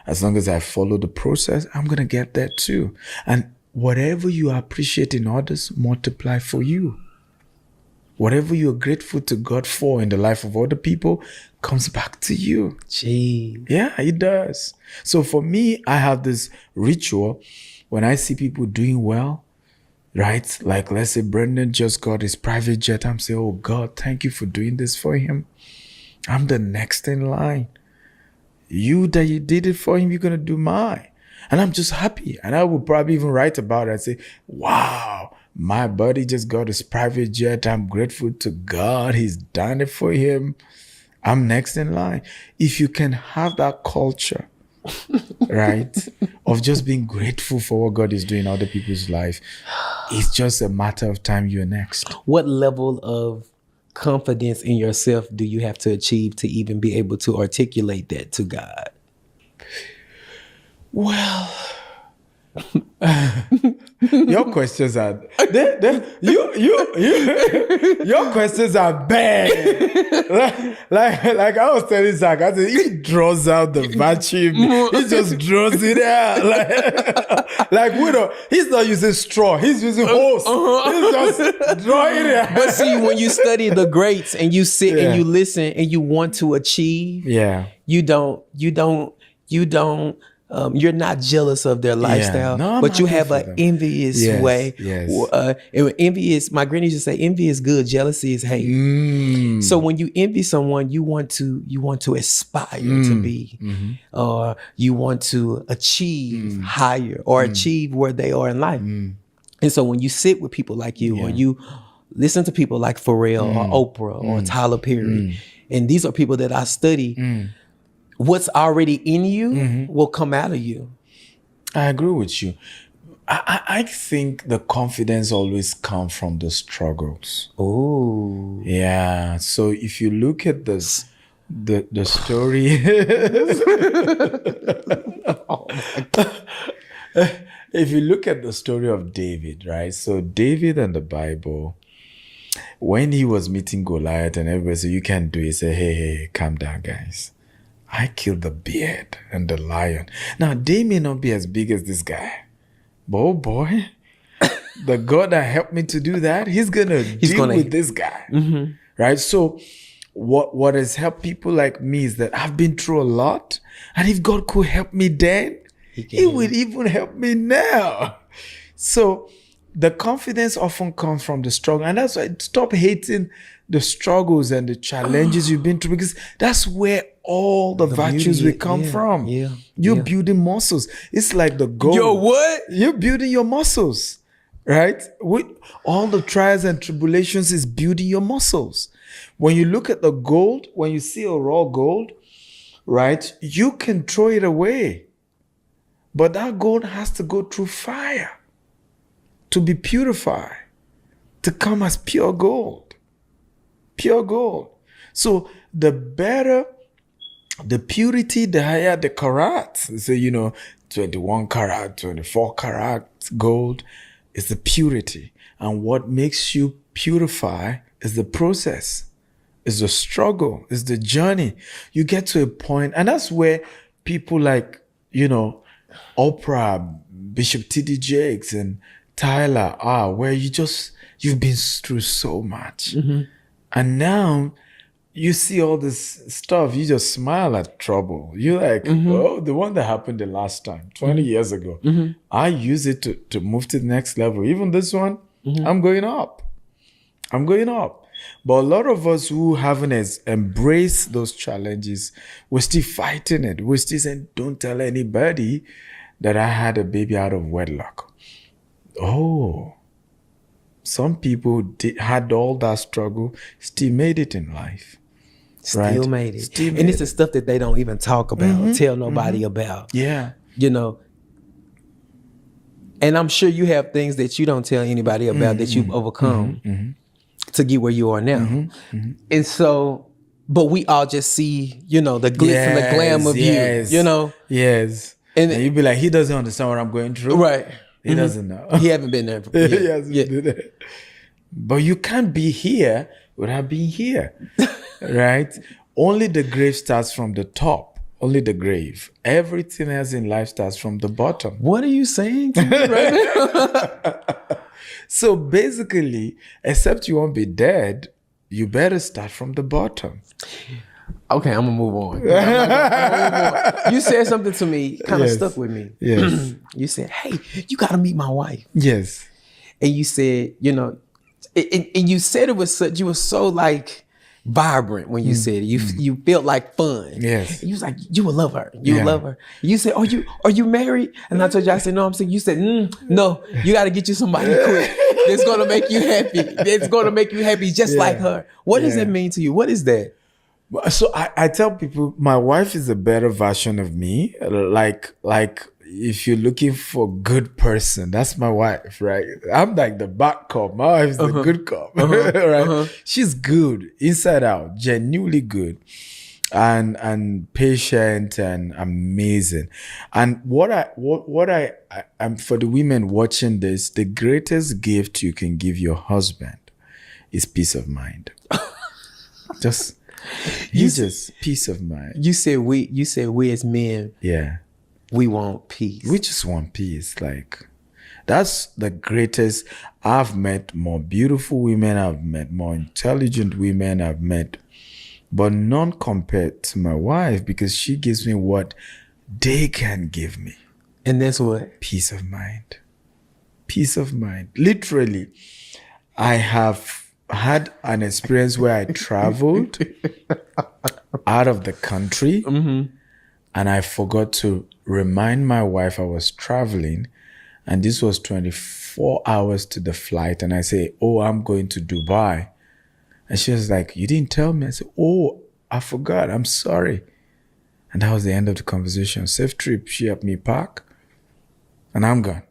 As long as I follow the process, I'm going to get there too. And whatever you appreciate in others, multiply for you. Whatever you're grateful to God for in the life of other people comes back to you.
Gee.
Yeah, it does. So for me, I have this ritual when I see people doing well, right? Like, let's say Brennen just got his private jet. I'm saying, oh God, thank you for doing this for him. I'm the next in line. You that you did it for him, you're going to do mine. And I'm just happy. And I will probably even write about it and say, wow, my buddy just got his private jet. I'm grateful to God. He's done it for him. I'm next in line. If you can have that culture, right, of just being grateful for what God is doing in other people's life, it's just a matter of time you're next.
What level of confidence in yourself do you have to achieve to even be able to articulate that to God?
Well, your questions are your questions are bad. Like I was telling Zach, I said he draws out the vacuum. He just draws it out. Like we don't. He's not using straw. He's using hose. He's just drawing it out.
But see, when you study the greats and you sit and you listen and you want to achieve, you're not jealous of their lifestyle, but you have an envious way. Envious. My granny used to say, envy is good, jealousy is hate. So when you envy someone, you want to aspire to be, or you want to achieve higher or achieve where they are in life. And so when you sit with people like you, or you listen to people like Pharrell or Oprah or Tyler Perry, and these are people that I study. What's already in you will come out of you.
I agree with you. I think the confidence always comes from the struggles.
Oh.
Yeah. So if you look at the story, oh my God. If you look at the story of David, right? So David in the Bible, when he was meeting Goliath and everybody said, you can't do it, he said, hey, calm down, guys. I killed the bear and the lion. Now, they may not be as big as this guy. But oh boy, the God that helped me to do that, he's going to deal with this guy. Right? So what has helped people like me is that I've been through a lot. And if God could help me then, he would even help me now. So the confidence often comes from the struggle. And that's why stop hating the struggles and the challenges you've been through, because that's where all the virtues will come from. You're building muscles. It's like the goal.
Yo, what?
You're building your muscles, right? With all the trials and tribulations is building your muscles. When you look at the gold, when you see a raw gold, right, you can throw it away. But that gold has to go through fire to be purified, to come as pure gold. Pure gold. So the better the purity, the higher the carats. So, 21 karat, 24 karat gold is the purity. And what makes you purify is the process, is the struggle, is the journey. You get to a point, and that's where people like, Oprah, Bishop T.D. Jakes, and Tyler are, where you've been through so much. And now you see all this stuff, you just smile at trouble. You're like, oh, the one that happened the last time, 20 years ago. I use it to move to the next level. Even this one, I'm going up. But a lot of us who haven't embraced those challenges, we're still fighting it. We're still saying, don't tell anybody that I had a baby out of wedlock. Oh, some people had all that struggle, still made it in life.
Still made it. And it's the stuff that they don't even talk about, tell nobody about.
Yeah.
And I'm sure you have things that you don't tell anybody about that you've overcome to get where you are now. And so, but we all just see, the glitz and the glam of you,
Yes. And you'd be like, he doesn't understand what I'm going through.
Right.
He doesn't know.
He haven't been there.
He hasn't been there. But you can't be here without being here. Right? Only the grave starts from the top. only the grave. Everything else in life starts from the bottom.
What are you saying to me right now?
So basically, except you won't be dead, you better start from the bottom.
Okay, I'm gonna move on. I'm gonna move on. You said something to me, kind of
Yes.
stuck with me.
Yes.
You said, "Hey, you got to meet my wife,"
Yes.
and you said, and you said it was such. You were so like vibrant when you said it. You felt like fun.
Yes.
And you was like, you would love her. You would
Yeah.
love her. You said, are you married? And I told you, I said, no, I'm saying. You said, no, you got to get you somebody quick. That's gonna make you happy. That's gonna make you happy just like her. What does that mean to you? What is that?
So I tell people my wife is a better version of me. Like if you're looking for a good person, that's my wife, right? I'm like the bad cop. My wife is the good cop, right? She's good inside out, genuinely good, and patient and amazing. And what I'm for the women watching this, the greatest gift you can give your husband is peace of mind. Just peace of mind.
You said we as men,
Yeah.
we want peace.
We just want peace. Like, that's the greatest. I've met more beautiful women. I've met more intelligent women. I've met, but none compared to my wife, because she gives me what they can give me.
And that's what?
Peace of mind. Peace of mind. Literally, I have had an experience where I traveled out of the country, and I forgot to remind my wife I was traveling, and this was 24 hours to the flight, and I say, oh, I'm going to Dubai. And she was like, you didn't tell me. I said, oh, I forgot, I'm sorry. And that was the end of the conversation. Safe trip. She helped me pack, and I'm gone.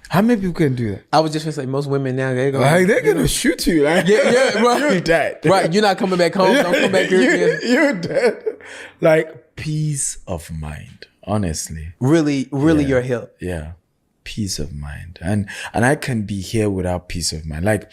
How many people can do that?
I was just gonna say, most women now, they're gonna
shoot you. Like,
yeah, right.
You're dead.
Right, you're not coming back home. Don't come back here.
You're dead. Like, peace of mind. Honestly,
Really, your help.
Yeah, peace of mind. And I can be here without peace of mind. Like,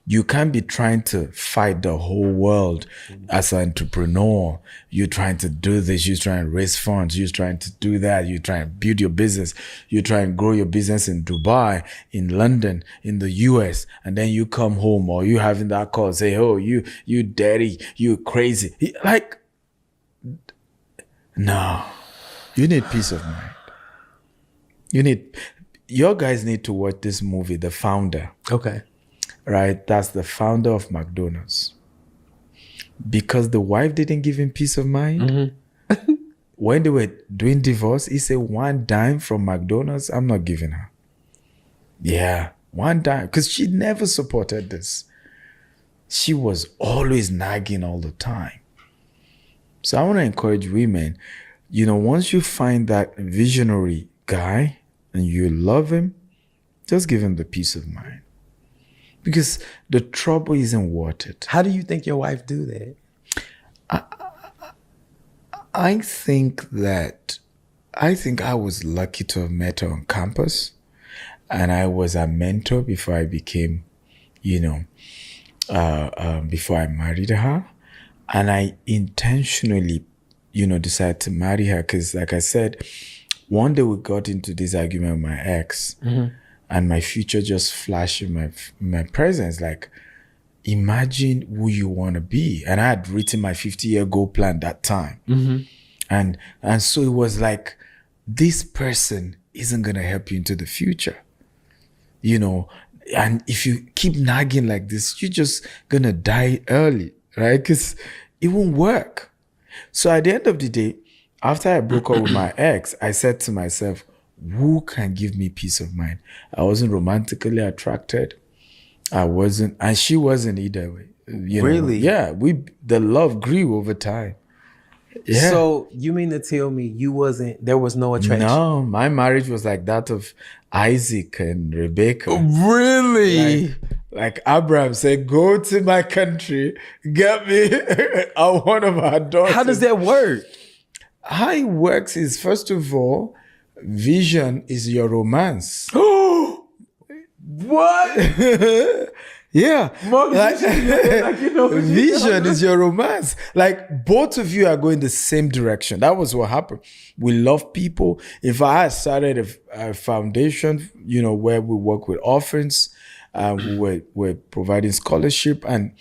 you can't be trying to fight the whole world as an entrepreneur. You're trying to do this. You're trying to raise funds. You're trying to do that. You're trying to build your business. You're trying to grow your business in Dubai, in London, in the US. And then you come home, or you having that call, say, oh, you dirty, you crazy. Like, no, you need peace of mind. Your guys need to watch this movie, The Founder.
Okay.
Right? That's the founder of McDonald's. Because the wife didn't give him peace of mind. When they were doing divorce, he said, one dime from McDonald's, I'm not giving her. Yeah, one dime. Because she never supported this. She was always nagging all the time. So I want to encourage women, once you find that visionary guy and you love him, just give him the peace of mind. Because the trouble isn't worth it.
How do you think your wife do that?
I think I was lucky to have met her on campus, and I was a mentor before I became, before I married her, and I intentionally, decided to marry her because, like I said, one day we got into this argument with my ex. And my future just flashed in my presence. Like, imagine who you want to be. And I had written my 50-year goal plan that time. And so it was like, this person isn't going to help you into the future. And if you keep nagging like this, you're just going to die early, right? Because it won't work. So at the end of the day, after I broke up with my ex, I said to myself, who can give me peace of mind? I wasn't romantically attracted. I wasn't, and she wasn't either way.
Really?
Yeah, the love grew over time. Yeah.
So you mean to tell me there was no attraction?
No, my marriage was like that of Isaac and Rebecca.
Really?
Like Abraham said, go to my country, get me one of our daughters.
How does that work?
How it works is, first of all, vision is your romance.
What?
Yeah.
Like,
Vision is your romance. Like both of you are going the same direction. That was what happened. We love people. If I had started a foundation, where we work with orphans, we're providing scholarship and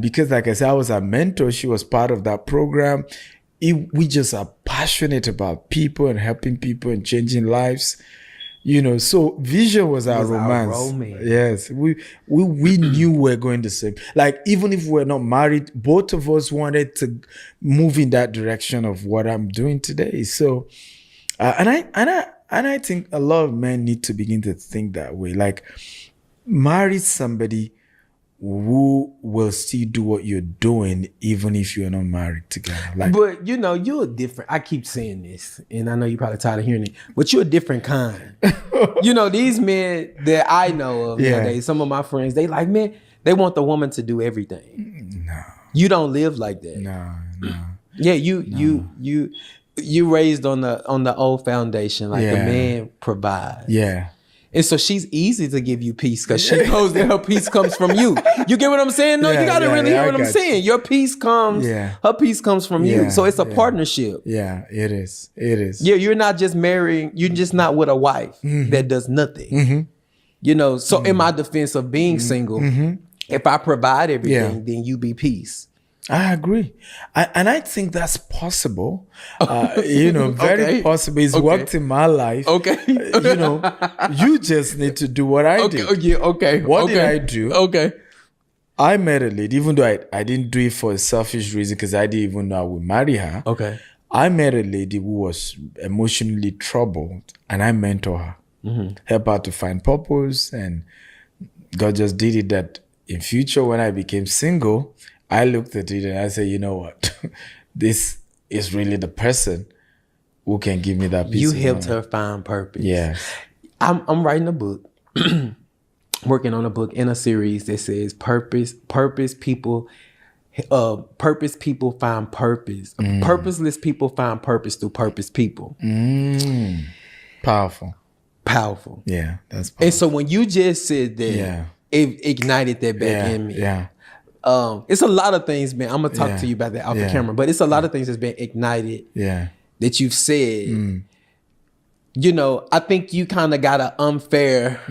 because like I said, I was her mentor, she was part of that program. We just are passionate about people and helping people and changing lives. So vision was our romance. Yes, we knew we're going the same. Like even if we're not married, both of us wanted to move in that direction of what I'm doing today. So, and I think a lot of men need to begin to think that way. Like, marry somebody who will still do what you're doing even if you're not married together. Like,
but you're different. I keep saying this, and I know you're probably tired of hearing it, but you're a different kind. These men that I know of nowadays, some of my friends, they like, man, they want the woman to do everything.
No.
You don't live like that.
No.
Yeah, you raised on the old foundation, like the man provides.
Yeah.
And so she's easy to give you peace because she knows that her peace comes from you. You get what I'm saying? No, you got to really hear what I'm saying. Your peace comes, her peace comes from you. So it's a partnership.
Yeah, it is. It is.
Yeah, you're not just marrying, you're just not with a wife that does nothing. So in my defense of being single, if I provide everything, then you be peace.
I agree. And I think that's possible. Very possible. It's worked in my life.
Okay.
You just need to do what I did.
Yeah, okay.
What did I do?
Okay.
I met a lady, even though I didn't do it for a selfish reason because I didn't even know I would marry her.
Okay.
I met a lady who was emotionally troubled and I mentor her. Help her to find purpose, and God just did it that in future when I became single, I looked at it and I said, you know what? This is really the person who can give me that peace.
You helped her find purpose.
Yes.
I'm writing a book, working on a book in a series that says purpose people find purpose. Purposeless people find purpose through purpose people.
Powerful.
Yeah,
that's powerful.
And so when you just said that, it ignited that back in me.
Yeah.
It's a lot of things, man. I'm gonna talk to you about that off the camera, but it's a lot of things that's been ignited. That you've said. I think you kind of got an unfair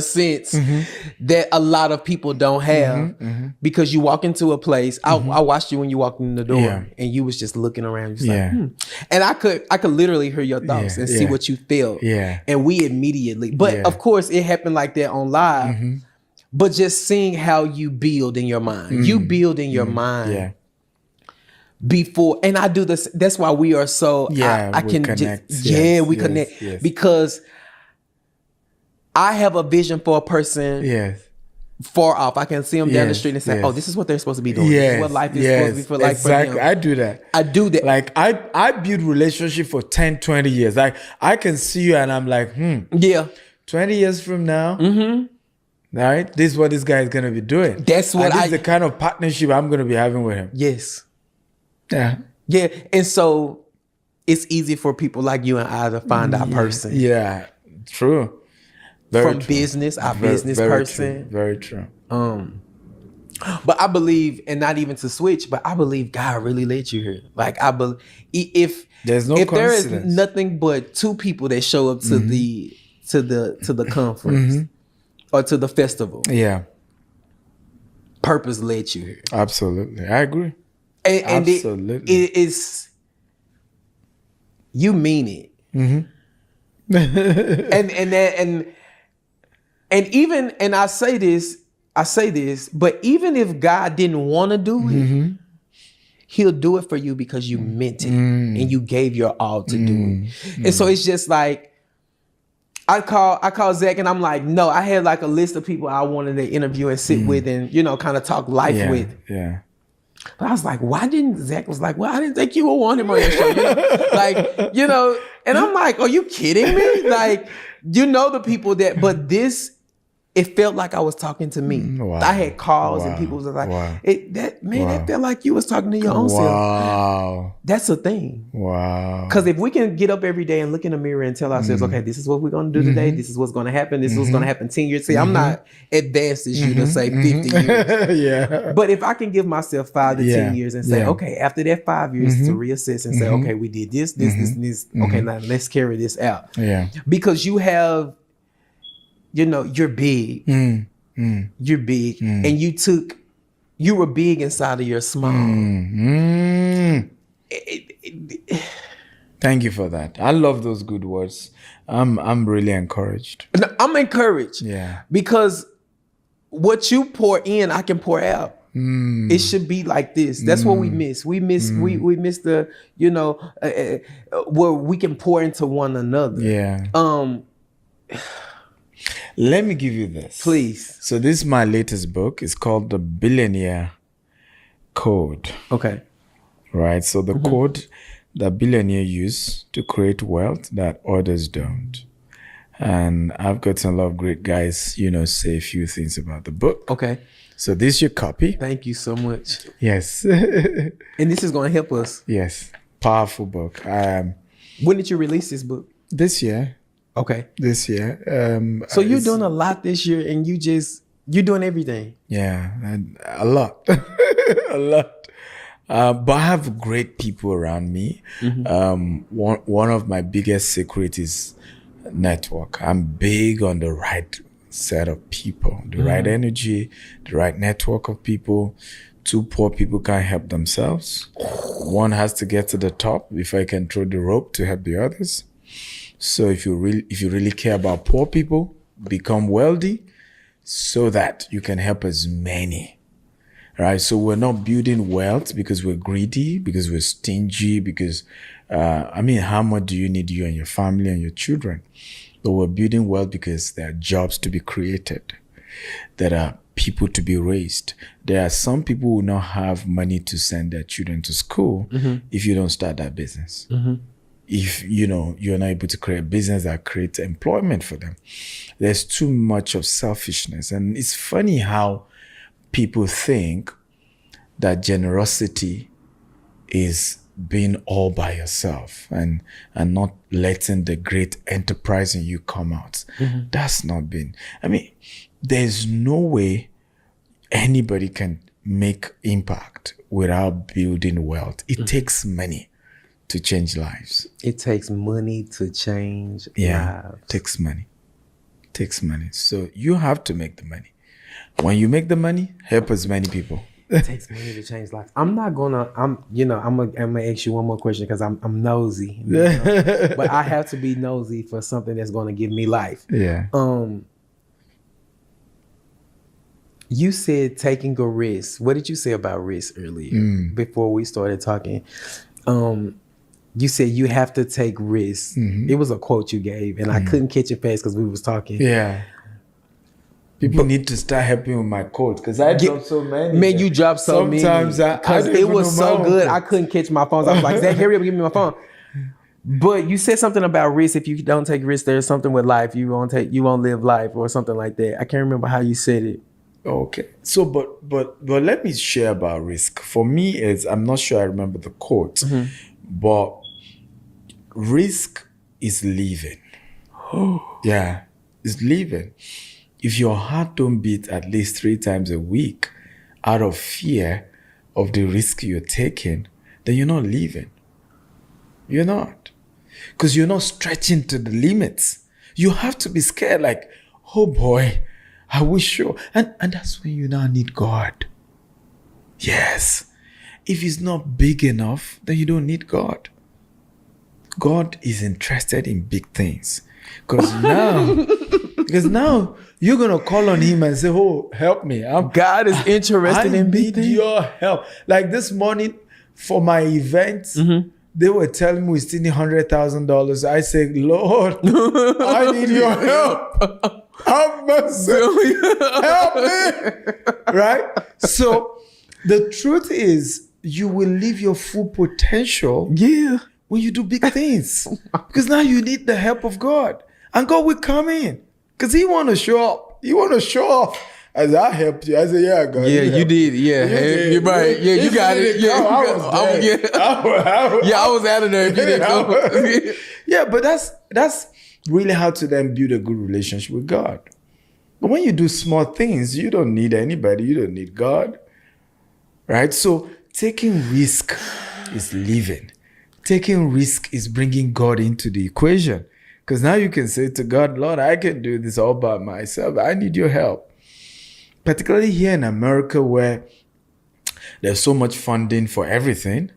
sense that a lot of people don't have because you walk into a place. I watched you when you walked in the door and you was just looking around. Just like, and I could literally hear your thoughts and see what you felt. And we immediately, but of course it happened like that on live. But just seeing how you build in your mind, you build in your mind. Before, and I do this. That's why we are so. I can connect. We connect because I have a vision for a person. Far off, I can see them down the street and say, "Oh, this is what they're supposed to be doing. This is what life is supposed to be for like for them."
I do that. Like I build relationship for 10, 20 years. Like I can see you and I'm like, 20 years from now. Right, this is what this guy is gonna be doing.
That's what
this is the kind of partnership I'm gonna be having with him.
Yes.
Yeah.
And so it's easy for people like you and I to find our person.
Yeah, true.
From business, our business person.
Very true.
But I believe, and not even to switch, but I believe God really led you here. Like I believe, if there is nothing but two people that show up to the conference or to the festival, purpose led you here.
Absolutely, I agree.
And
absolutely,
it is. You mean it, and even, and I say this, but even if God didn't want to do it, He'll do it for you because you meant it and you gave your all to do it. And so it's just like I call Zach and I'm like, no, I had like a list of people I wanted to interview and sit with and kind of talk life with.
Yeah.
But I was like, why didn't Zach was like, well, I didn't think you would want him on your show. And I'm like, are you kidding me? Like, the people that, but this it felt like I was talking to me.
Wow.
I had calls and
Wow.
people was like,
Wow.
that felt like you was talking to your own self.
Wow.
That's a thing.
Wow.
Because if we can get up every day and look in the mirror and tell ourselves, okay, this is what we're going to do today. This is what's going to happen. This is what's going to happen 10 years. See, I'm not advanced as you to say 50 years.
Yeah.
But if I can give myself 5 to 10 years and say, okay, after that 5 years to reassess and say, okay, we did this, and this. Okay, now let's carry this out.
Yeah.
Because you have, you're big. You're big. And you were big inside of your small.
Thank you for that. I love those good words. I'm really encouraged.
I'm encouraged.
Yeah.
Because what you pour in, I can pour out. It should be like this. That's what we miss. We miss the, where we can pour into one another.
Yeah. Let me give you this.
Please.
So this is my latest book. It's called The Billionaire Code.
Okay.
Right. So the code that billionaires use to create wealth that others don't. And I've gotten a lot of great guys, say a few things about the book.
Okay.
So this is your copy.
Thank you so much.
Yes.
And this is going to help us.
Yes. Powerful book.
When did you release this book?
This year.
Okay.
This year.
So you're doing a lot this year and you're doing everything.
Yeah. And a lot. A lot. But I have great people around me. One of my biggest secrets is network. I'm big on the right set of people, the right energy, the right network of people. 2 poor people can't help themselves. One has to get to the top before I can throw the rope to help the others. So if you really care about poor people, become wealthy so that you can help as many. Right? So we're not building wealth because we're greedy, because we're stingy, because, how much do you need, you and your family and your children? But we're building wealth because there are jobs to be created. There are people to be raised. There are some people who will not have money to send their children to school if you don't start that business. If, you're not able to create a business that creates employment for them. There's too much of selfishness. And it's funny how people think that generosity is being all by yourself and not letting the great enterprise in you come out. That's not been. There's no way anybody can make impact without building wealth. It takes money to change lives.
It takes money to change lives.
It takes money. It takes money. So you have to make the money. When you make the money, help as many people.
It takes money to change lives. I'm gonna ask you one more question because I'm nosy. But I have to be nosy for something that's gonna give me life.
Yeah.
You said taking a risk. What did you say about risk earlier before we started talking? You said you have to take risks. It was a quote you gave, and I couldn't catch it fast because we was talking.
Yeah. People need to start helping with my code because I dropped so many.
Man, you dropped so many.
Sometimes
because it was so good. I couldn't catch my phone. So I was like, Zach, hurry up, give me my phone. But you said something about risk. If you don't take risks, there's something with life. You won't live life or something like that. I can't remember how you said it.
Okay. So, but let me share about risk. For me, I'm not sure I remember the quote, but risk is living. Yeah, it's living. If your heart don't beat at least 3 times a week out of fear of the risk you're taking, then you're not living. You're not. Because you're not stretching to the limits. You have to be scared like, oh boy, I wish so. And that's when you now need God. Yes. If it's not big enough, then you don't need God. God is interested in big things. Because now you're going to call on him and say, oh, help me.
God is interested in big things.
I need your help. Like this morning for my event, they were telling me we still need $100,000. I said, Lord, I need your help. Have mercy. Help me. Right? So the truth is you will live your full potential.
Yeah.
When you do big things. Because now you need the help of God. And God will come in. Because he want to show up. You want to show off. I said, I helped you. I said, yeah, God.
Yeah, you did. Yeah, you're right. Yeah, you got it. Yeah,
I
was out of there. If you didn't go.
Yeah, but that's really how to then build a good relationship with God. But when you do small things, you don't need anybody. You don't need God. Right? So taking risk is living. Taking risk is bringing God into the equation. Because now you can say to God, Lord, I can do this all by myself. I need your help. Particularly here in America where there's so much funding for everything.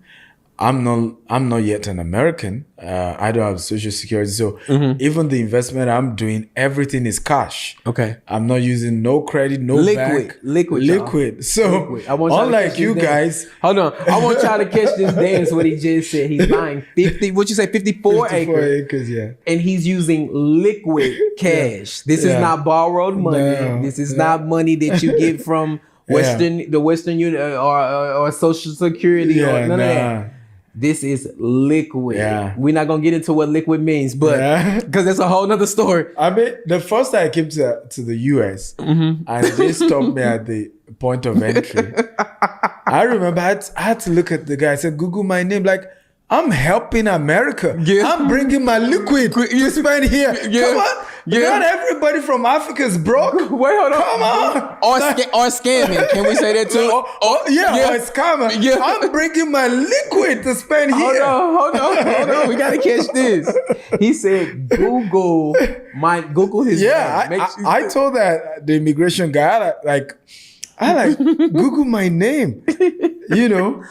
I'm not yet an American. I don't have Social Security. So even the investment I'm doing, everything is cash.
Okay.
I'm not using no credit, no bank. Liquid. So
liquid.
unlike you guys.
Hold on. I want y'all to catch this dance what he just said. He's buying 54 acres.
Yeah.
And he's using liquid cash. This is not borrowed money.
No.
This is not money that you get from the Western Union or Social Security or none of that. This is liquid.
Yeah.
We're not going to get into what liquid means, but because that's a whole nother story.
I mean, the first time I came to the US and they stopped me at the point of entry, I remember I had to look at the guy. I said, Google my name. Like, I'm helping America. Yeah. I'm bringing my liquid to spend here. Yeah. Come on. Yeah. Not everybody from Africa is broke.
Wait, hold on.
Come on.
Or scamming. Can we say that too?
Or scamming. Yeah. I'm bringing my liquid to spend here.
Hold on. We got to catch this. He said, Google his name.
I told the immigration guy, I Google my name, you know.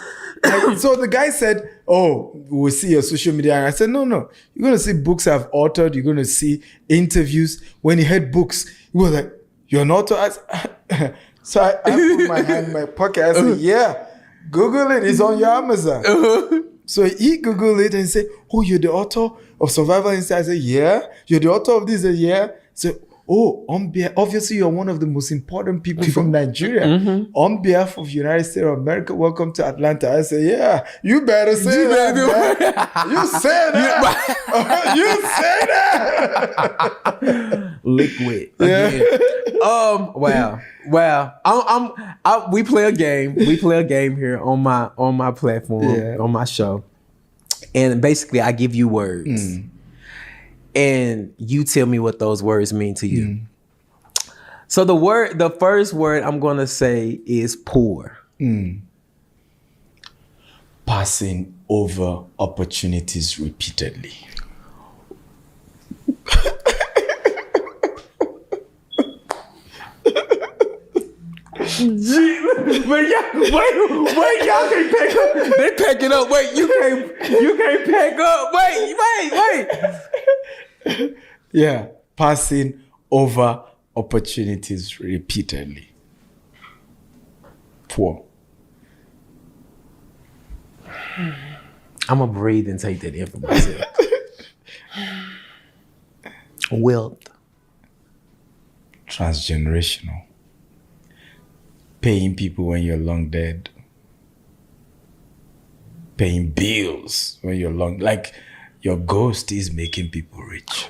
So the guy said, oh, we'll see your social media. And I said, no. You're going to see books I've authored. You're going to see interviews. When he heard books, he was like, you're an author? So I put my hand in my pocket. I said, yeah, Google it. It's on your Amazon. So he Googled it and said, oh, you're the author of Survival Instinct? I said, yeah. You're the author of this? I said, yeah. So, obviously you're one of the most important people from Nigeria. On behalf of United States of America, welcome to Atlanta. I say, yeah, you better say that. You say that. You say that.
Liquid. Yeah. Wow. We play a game. We play a game here on my platform, on my show. And basically I give you words. And you tell me what those words mean to you. So the first word I'm going to say is poor.
Passing over opportunities repeatedly.
Wait, y'all can't pack up. They packing up. Wait, you can't pack up. Wait.
Yeah, passing over opportunities repeatedly. Poor.
I'm gonna breathe and take that in for myself. Wealth.
Transgenerational. Paying people when you're long dead. Paying bills when you're long. Like, your ghost is making people rich.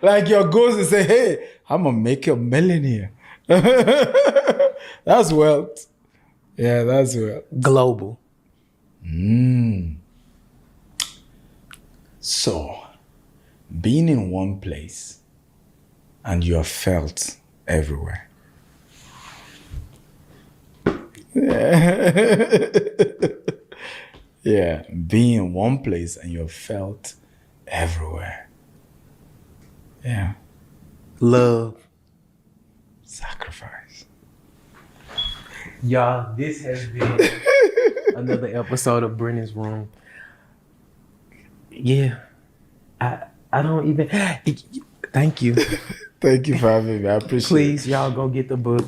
like your ghost is saying, hey, I'm going to make you a millionaire. That's wealth. Yeah, that's wealth.
Global.
So, being in one place and you're felt everywhere. Yeah, being in one place and you're felt everywhere. Yeah.
Love.
Sacrifice.
Y'all, this has been another episode of Brennen's Room. Yeah. I don't even... Thank you.
Thank you for having me. I appreciate it.
Please, y'all go get the book.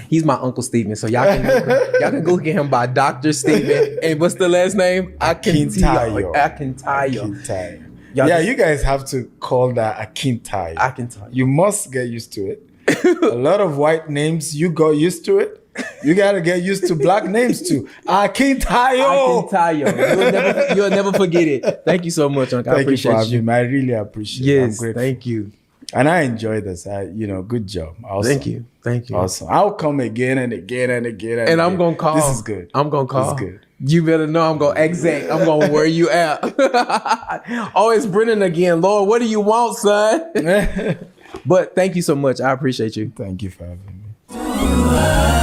He's my Uncle Stephen, so y'all can go get him by Dr. Stephen. And what's the last name?
Akintayo. Yeah, you guys have to call that Akintayo.
Akintayo.
You must get used to it. A lot of white names, you got used to it. You gotta get used to black names too. Akintayo.
Akintayo. You'll never forget it. Thank you so much, Uncle. I appreciate
Thank you for having me. I really appreciate it.
Yes,
I'm grateful.
thank you.
And I enjoy this. Good job. Awesome.
Thank you.
Awesome. I'll come again and again and again.
And I'm gonna call.
This is good.
I'm gonna call.
This is good.
You better know I'm gonna I'm gonna wear you out. Oh, it's Brennen again. Lord, what do you want, son? But thank you so much. I appreciate you.
Thank you for having me.